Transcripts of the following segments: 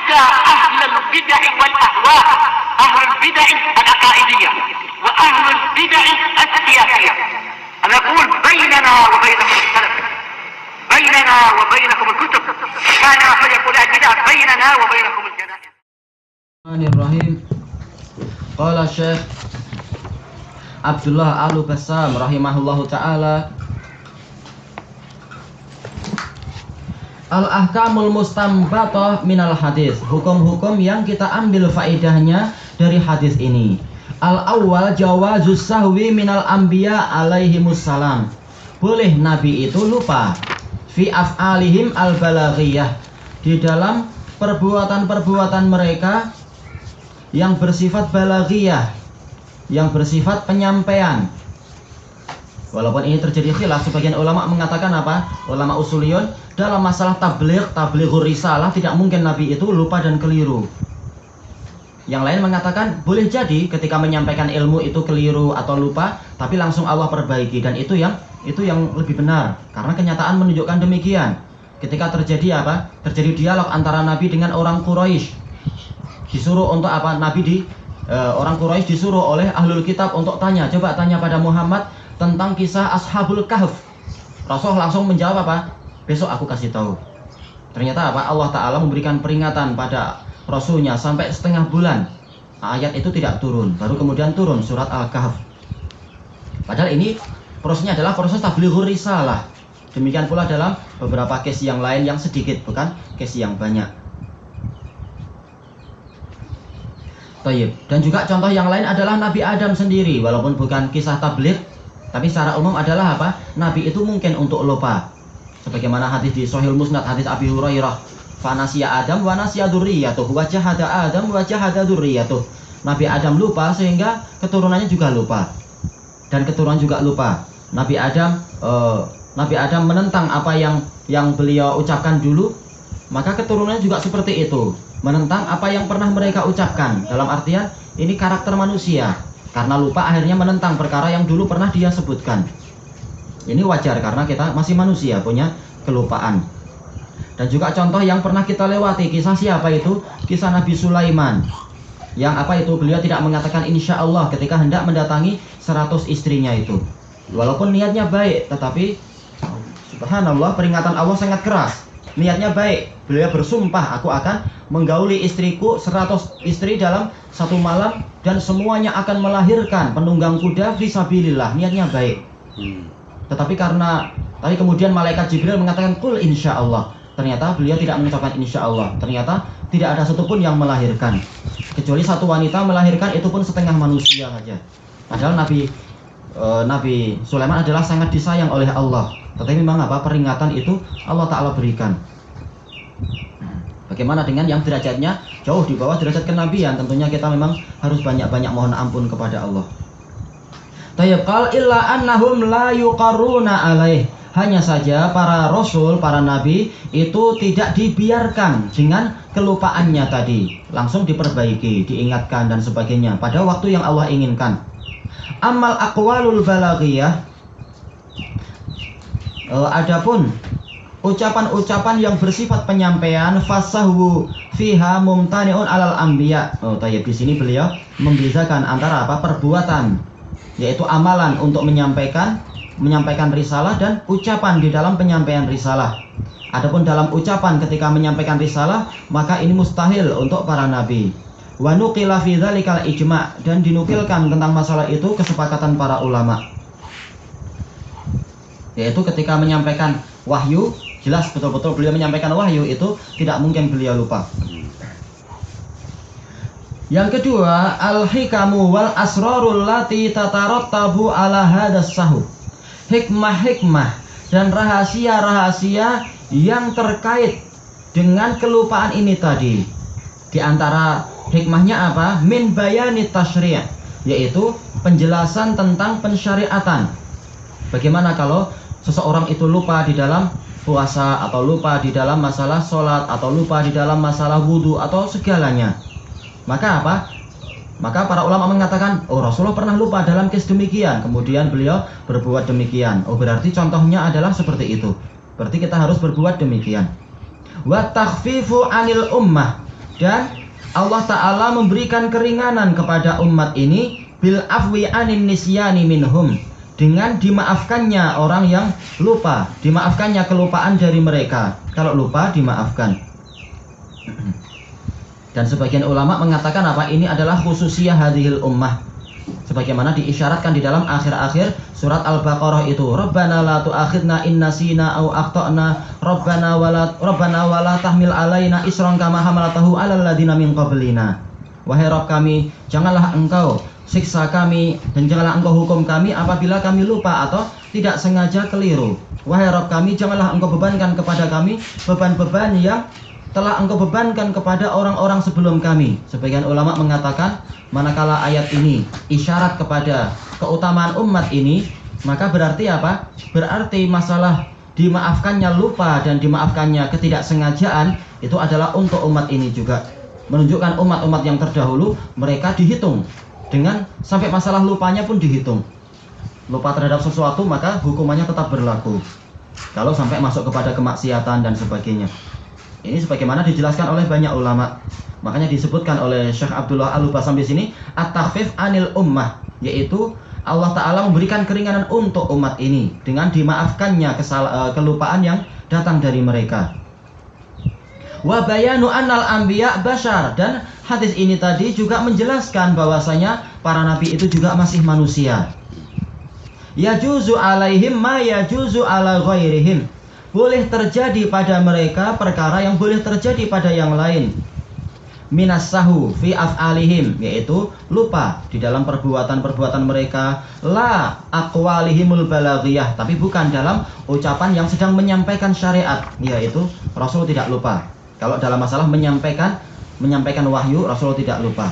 حتى أهل البدع والأهواء، أهل البدع العقائدية وأهل البدع السياسية. أنا أقول بيننا وبينكم السلف، بيننا وبينكم الكتب، كان فيقول البدع بيننا وبينكم الجنائز. Bismillahirrahmanirrahim. Qala Syekh Abdullah Al-Bassam rahimahullahu ta'ala, Al-ahkamul mustanbatah minal hadis, hukum-hukum yang kita ambil faedahnya dari hadis ini. Al-awwal jawazus sahwi minal anbiya alaihimussalam, boleh nabi itu lupa fi af'alihim al-balaghiyah, di dalam perbuatan-perbuatan mereka yang bersifat balaghiyah, yang bersifat penyampaian. Walaupun ini terjadi khilaf, sebagian ulama mengatakan apa? Ulama usuliyun, dalam masalah tablighur risalah tidak mungkin nabi itu lupa dan keliru. Yang lain mengatakan boleh jadi ketika menyampaikan ilmu itu keliru atau lupa, tapi langsung Allah perbaiki, dan itu yang lebih benar, karena kenyataan menunjukkan demikian. Ketika terjadi apa? Terjadi dialog antara nabi dengan orang Quraisy. Disuruh untuk apa? Orang Quraisy disuruh oleh ahlul kitab untuk coba tanya pada Muhammad tentang kisah Ashabul Kahf. Rasul langsung menjawab apa? Besok aku kasih tahu. Ternyata apa? Allah Ta'ala memberikan peringatan pada Rasulnya sampai setengah bulan. Ayat itu tidak turun, baru kemudian turun surat Al-Kahf. Padahal ini prosesnya adalah proses tablighur risalah. Demikian pula dalam beberapa case yang lain yang sedikit, bukan case yang banyak. Dan juga contoh yang lain adalah Nabi Adam sendiri, walaupun bukan kisah tabligh, tapi secara umum adalah apa? Nabi itu mungkin untuk lupa. Sebagaimana hadis di Sahih Musnad, hadis Abi Hurairah, fanasiya Adam wa nasiya dzurriyyatuh wa jahada Adam wa jahada dzurriyyatuh. Nabi Adam lupa sehingga keturunannya juga lupa, dan keturunan juga lupa. Nabi Adam menentang apa yang beliau ucapkan dulu, maka keturunannya juga seperti itu, menentang apa yang pernah mereka ucapkan. Dalam artian ini karakter manusia, karena lupa akhirnya menentang perkara yang dulu pernah dia sebutkan. Ini wajar karena kita masih manusia, punya kelupaan. Dan juga contoh yang pernah kita lewati, kisah siapa itu? Kisah Nabi Sulaiman, yang apa itu? Beliau tidak mengatakan insya Allah ketika hendak mendatangi 100 istrinya itu. Walaupun niatnya baik, tetapi subhanallah, peringatan Allah sangat keras. Niatnya baik, beliau bersumpah, aku akan menggauli istriku 100 istri dalam satu malam, dan semuanya akan melahirkan penunggang kuda fisabilillah. Niatnya baik. Tetapi kemudian malaikat Jibril mengatakan kul insya Allah. Ternyata beliau tidak mengucapkan insya Allah. Ternyata tidak ada satupun yang melahirkan, kecuali satu wanita melahirkan, itu pun setengah manusia saja. Padahal Nabi Sulaiman adalah sangat disayang oleh Allah. Tetapi memang apa? Peringatan itu Allah Ta'ala berikan. Bagaimana dengan yang derajatnya jauh di bawah derajat kenabian? Tentunya kita memang harus banyak-banyak mohon ampun kepada Allah. Tayyibqal illa annahum la yuqarruna alaih. Hanya saja para rasul, para nabi itu tidak dibiarkan dengan kelupaannya tadi, langsung diperbaiki, diingatkan dan sebagainya pada waktu yang Allah inginkan. Amal aqwalul balaghiyah, adapun ucapan-ucapan yang bersifat penyampaian, fasahwu fiha mumtani'un alal anbiya. Di sini beliau membedakan antara apa? Perbuatan, yaitu amalan untuk menyampaikan risalah, dan ucapan di dalam penyampaian risalah. Adapun dalam ucapan ketika menyampaikan risalah, maka ini mustahil untuk para nabi. Wa nuqila fi dzalikal ijma', dan dinukilkan tentang masalah itu kesepakatan para ulama. Yaitu ketika menyampaikan wahyu, jelas betul-betul beliau menyampaikan wahyu, itu tidak mungkin beliau lupa. Yang kedua, al-hikamu wal asrarul lati tatarattabu ala hadas sahu. Hikmah-hikmah dan rahasia-rahasia yang terkait dengan kelupaan ini tadi. Di antara hikmahnya apa? Min bayani tasyri', yaitu penjelasan tentang pensyariatan. Bagaimana kalau seseorang itu lupa di dalam puasa, atau lupa di dalam masalah sholat, atau lupa di dalam masalah wudhu, atau segalanya. Maka apa? Maka para ulama mengatakan, oh Rasulullah pernah lupa dalam kes demikian, kemudian beliau berbuat demikian. Oh berarti contohnya adalah seperti itu. Berarti kita harus berbuat demikian. Wa takhfifu anil ummah, Dan Allah Ta'ala memberikan keringanan kepada umat ini bil afwi anin nisyani minhum, dengan dimaafkannya orang yang lupa, dimaafkannya kelupaan dari mereka. Kalau lupa dimaafkan. Dan sebagian ulama mengatakan apa? Ini adalah khususiyah hadhil ummah, sebagaimana diisyaratkan di dalam akhir-akhir surat Al-Baqarah itu. Rabbana la tu'akhidna in nasina aw akhtana, Rabbana wala tahmil alaina isran kama hamalatahu 'alal ladzina min qablina. Wahai Rabb kami, janganlah engkau siksa kami dan janganlah engkau hukum kami apabila kami lupa atau tidak sengaja keliru. Wahai Rabb kami, janganlah engkau bebankan kepada kami beban-beban yang telah engkau bebankan kepada orang-orang sebelum kami. Sebagian ulama mengatakan, manakala ayat ini isyarat kepada keutamaan umat ini, maka berarti apa? Berarti masalah dimaafkannya lupa dan dimaafkannya ketidaksengajaan itu adalah untuk umat ini juga. Menunjukkan umat-umat yang terdahulu mereka dihitung dengan sampai masalah lupanya pun dihitung. Lupa terhadap sesuatu maka hukumannya tetap berlaku kalau sampai masuk kepada kemaksiatan dan sebagainya. Ini sebagaimana dijelaskan oleh banyak ulama. Makanya disebutkan oleh Syekh Abdullah Al-Basam di sini at-takhfif anil ummah, yaitu Allah Ta'ala memberikan keringanan untuk umat ini dengan dimaafkannya kelupaan yang datang dari mereka. Wa bayanu annal anbiya bashar, dan hadis ini tadi juga menjelaskan bahwasanya para nabi itu juga masih manusia. Yajuzu alaihim ma yajuzu ala ghairihim, boleh terjadi pada mereka perkara yang boleh terjadi pada yang lain. Minas sahu fi af'alihim, yaitu lupa di dalam perbuatan-perbuatan mereka. La aqwalihimul balaghiyah, tapi bukan dalam ucapan yang sedang menyampaikan syariat, yaitu Rasul tidak lupa. Kalau dalam masalah menyampaikan wahyu, Rasul tidak lupa.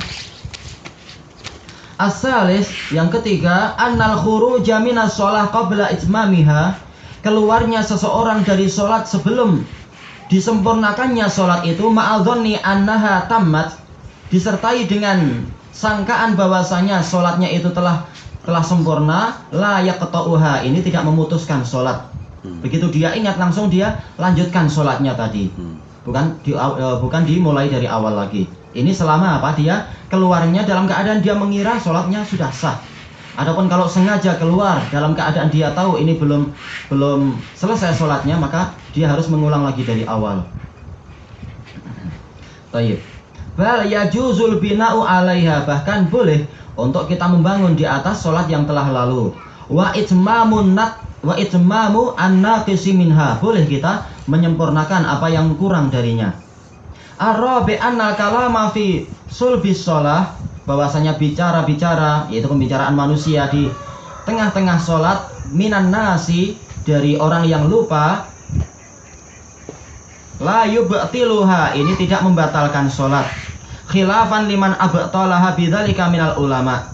As-salis, yang ketiga, annal khuruja minas shalah qabla itmamiha, keluarnya seseorang dari sholat sebelum disempurnakannya sholat itu, ma'adhonni annaha tammat, disertai dengan sangkaan bahwasanya sholatnya itu telah sempurna, la yaqta'uha, ini tidak memutuskan sholat. Begitu dia ingat langsung dia lanjutkan sholatnya tadi, bukan dimulai dari awal lagi. Ini selama apa? Dia keluarnya dalam keadaan dia mengira sholatnya sudah sah. Adapun kalau sengaja keluar dalam keadaan dia tahu ini belum selesai sholatnya, maka dia harus mengulang lagi dari awal. Baik. Bal yajuzul bina'u 'alaiha, bahkan boleh untuk kita membangun di atas sholat yang telah lalu. Wa itmamu an-naqisi minha, boleh kita menyempurnakan apa yang kurang darinya. Ar-rabi' annal kalama fi sulbis sholah, bahwasanya bicara-bicara, yaitu pembicaraan manusia di tengah-tengah sholat, minan nasi, dari orang yang lupa, la yubtiluha, ini tidak membatalkan sholat. Khilafan liman abtalaha bidzalika minal ulama,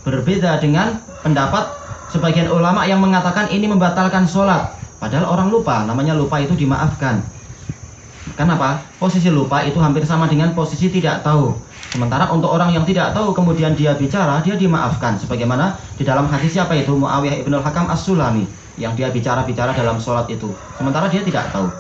berbeda dengan pendapat sebagian ulama yang mengatakan ini membatalkan sholat. Padahal orang lupa, namanya lupa itu dimaafkan. Kenapa? Posisi lupa itu hampir sama dengan posisi tidak tahu. Sementara untuk orang yang tidak tahu kemudian dia bicara, dia dimaafkan. Sebagaimana di dalam hadis siapa itu? Muawiyah ibn al-Hakam as-Sulami, yang dia bicara-bicara dalam sholat itu, sementara dia tidak tahu.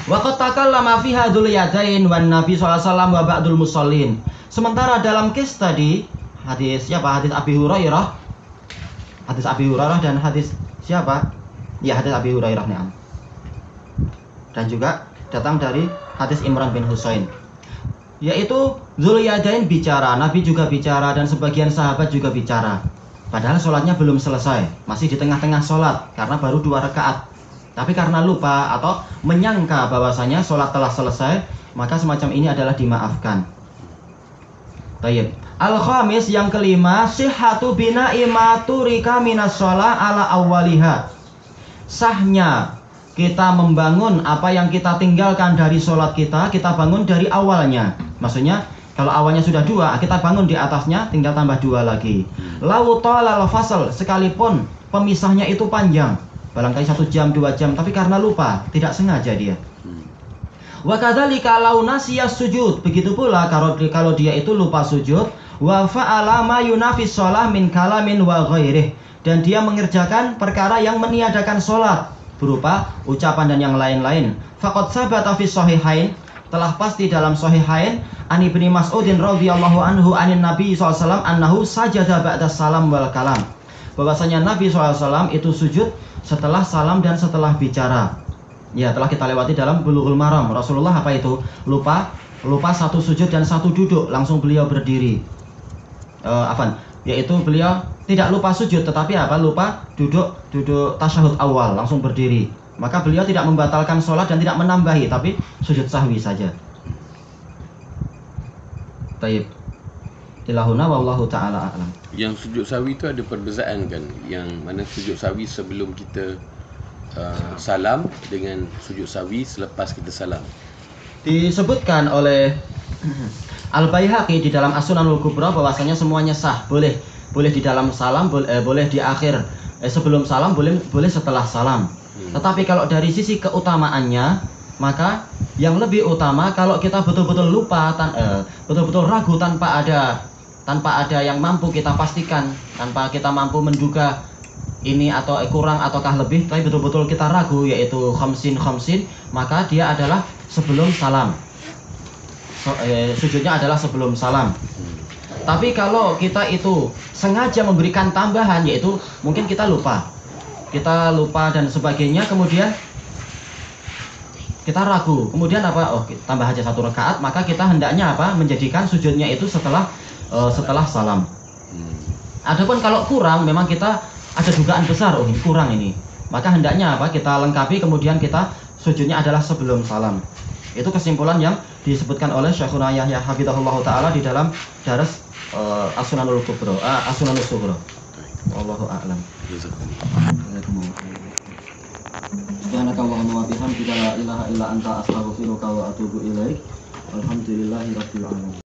Waqad takallama fiha dzul yadain wan nabi sallallahu alaihi wasallam wa ba'dul musallin. Sementara dalam kes tadi, hadis siapa? Hadis Abi Hurairah. Hadis Abi Hurairah dan hadis siapa? Ya, hadis Abi Hurairah nih. Dan juga datang dari hadis Imran bin Husain, yaitu Dzul Yadain bicara, Nabi juga bicara, dan sebagian sahabat juga bicara. Padahal sholatnya belum selesai, masih di tengah-tengah sholat, karena baru 2 rakaat. Tapi karena lupa atau menyangka bahwasanya sholat telah selesai, maka semacam ini adalah dimaafkan. Tayyib. Al-khamis, yang kelima, sihhatu bina'i ma turika minas sholah ala awwaliha, sahnya kita membangun apa yang kita tinggalkan dari sholat kita bangun dari awalnya. Maksudnya kalau awalnya sudah 2, kita bangun di atasnya, tinggal tambah 2 lagi. Lau talal fasal, sekalipun pemisahnya itu panjang, barangkali 1 jam 2 jam, tapi karena lupa, tidak sengaja dia. Wa kadzalika lau nasiyas sujud, begitu pula kalau dia itu lupa sujud, wa fa'ala ma yunafis shalah min kalamin wa ghairih, dan dia mengerjakan perkara yang meniadakan sholat berupa ucapan dan yang lain-lain. Faqad sabata fi shahihain, telah pasti dalam Sahihain an Ibnu Mas'udin radhiyallahu anhu anin Nabi SAW annahu sajada ba'da salam wal kalam. Bahwasanya Nabi SAW itu sujud setelah salam dan setelah bicara. Ya, telah kita lewati dalam Bulughul Maram. Rasulullah apa itu? Lupa satu sujud dan satu duduk, langsung beliau berdiri. Yaitu beliau tidak lupa sujud, tetapi apa? Lupa duduk tasyahud awal, langsung berdiri. Maka beliau tidak membatalkan sholat dan tidak menambahi, tapi sujud sahwi saja. Taib. Ilahuna wallahu ta'ala a'lam. Yang sujud sahwi itu ada perbezaan kan? Yang mana sujud sahwi sebelum kita salam dengan sujud sahwi selepas kita salam. Disebutkan oleh Al-Baihaqi di dalam As-Sunanul Kubra bahwasanya semuanya sah, boleh di dalam salam, boleh di akhir, sebelum salam, boleh setelah salam. Tetapi kalau dari sisi keutamaannya, maka yang lebih utama kalau kita betul-betul lupa, betul-betul ragu tanpa ada yang mampu kita pastikan, tanpa kita mampu menduga ini atau kurang ataukah lebih, tapi betul-betul kita ragu, yaitu khamsin, maka dia adalah sebelum salam. Sujudnya adalah sebelum salam. Tapi kalau kita itu sengaja memberikan tambahan, yaitu mungkin kita lupa dan sebagainya, kemudian kita ragu, kemudian apa? Tambah aja 1 rakaat, maka kita hendaknya apa? Menjadikan sujudnya itu setelah salam. Adapun kalau kurang, memang kita ada dugaan besar, ini kurang ini, maka hendaknya apa? Kita lengkapi, kemudian kita sujudnya adalah sebelum salam. Itu kesimpulan yang disebutkan oleh Syekhuna Yahya hafizahullah taala di dalam Daras As-Sunanul Kubra, As-Sunanus Sughra. Wallahu a'lam. Subhanakallahumma wa bihamdika la ilaha illa anta astaghfiruka wa atubu ilaik. Alhamdulillahirabbil alamin.